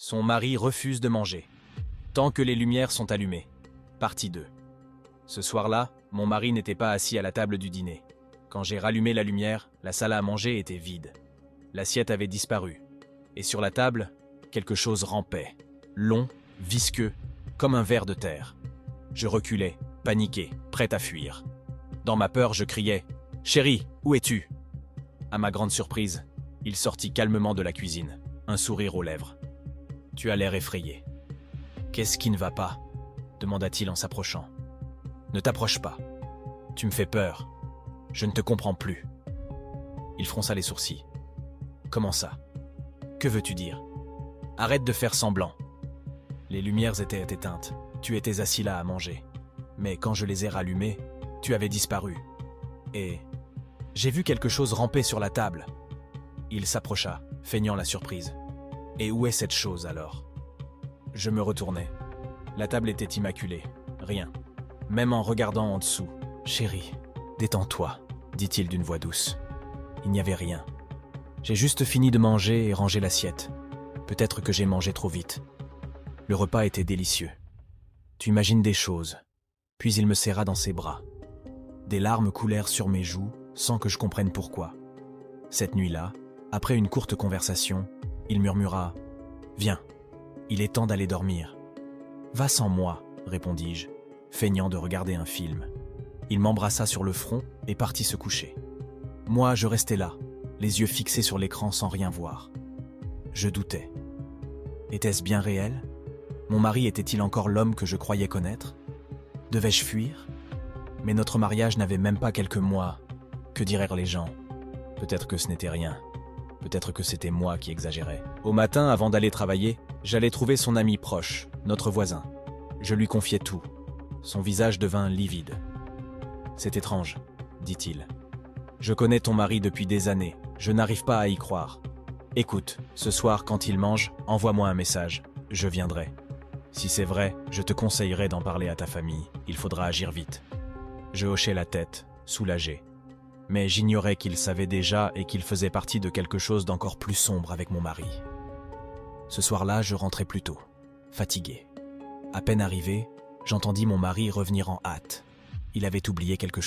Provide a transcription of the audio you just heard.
Son mari refuse de manger. Tant que les lumières sont allumées. Partie 2. Ce soir-là, mon mari n'était pas assis à la table du dîner. Quand j'ai rallumé la lumière, la salle à manger était vide. L'assiette avait disparu. Et sur la table, quelque chose rampait. Long, visqueux, comme un ver de terre. Je reculais, paniqué, prêt à fuir. Dans ma peur, je criais « Chérie, où es-tu » À ma grande surprise, il sortit calmement de la cuisine, un sourire aux lèvres. « Tu as l'air effrayé. »« Qu'est-ce qui ne va pas » demanda-t-il en s'approchant. « Ne t'approche pas. Tu me fais peur. Je ne te comprends plus. » Il fronça les sourcils. « Comment ça? Que veux-tu dire? Arrête de faire semblant. » Les lumières étaient éteintes. Tu étais assis là à manger. Mais quand je les ai rallumées, tu avais disparu. Et j'ai vu quelque chose ramper sur la table. Il s'approcha, feignant la surprise. Et où est cette chose alors? Je me retournai. La table était immaculée. Rien. Même en regardant en dessous. « Chérie, détends-toi, » dit-il d'une voix douce. Il n'y avait rien. J'ai juste fini de manger et rangé l'assiette. Peut-être que j'ai mangé trop vite. Le repas était délicieux. Tu imagines des choses. Puis il me serra dans ses bras. Des larmes coulèrent sur mes joues sans que je comprenne pourquoi. Cette nuit-là, après une courte conversation, il murmura « Viens, il est temps d'aller dormir. »« Va sans moi, » répondis-je, feignant de regarder un film. Il m'embrassa sur le front et partit se coucher. Moi, je restais là, les yeux fixés sur l'écran sans rien voir. Je doutais. Était-ce bien réel? Mon mari était-il encore l'homme que je croyais connaître? Devais-je fuir? Mais notre mariage n'avait même pas quelques mois. Que diraient les gens? Peut-être que ce n'était rien. Peut-être que c'était moi qui exagérais. Au matin, avant d'aller travailler, j'allais trouver son ami proche, notre voisin. Je lui confiai tout. Son visage devint livide. « C'est étrange, » dit-il. « Je connais ton mari depuis des années. Je n'arrive pas à y croire. Écoute, ce soir, quand il mange, envoie-moi un message. Je viendrai. Si c'est vrai, je te conseillerais d'en parler à ta famille. Il faudra agir vite. » Je hochai la tête, soulagé. Mais j'ignorais qu'il savait déjà et qu'il faisait partie de quelque chose d'encore plus sombre avec mon mari. Ce soir-là, je rentrai plus tôt, fatigué. À peine arrivé, j'entendis mon mari revenir en hâte. Il avait oublié quelque chose.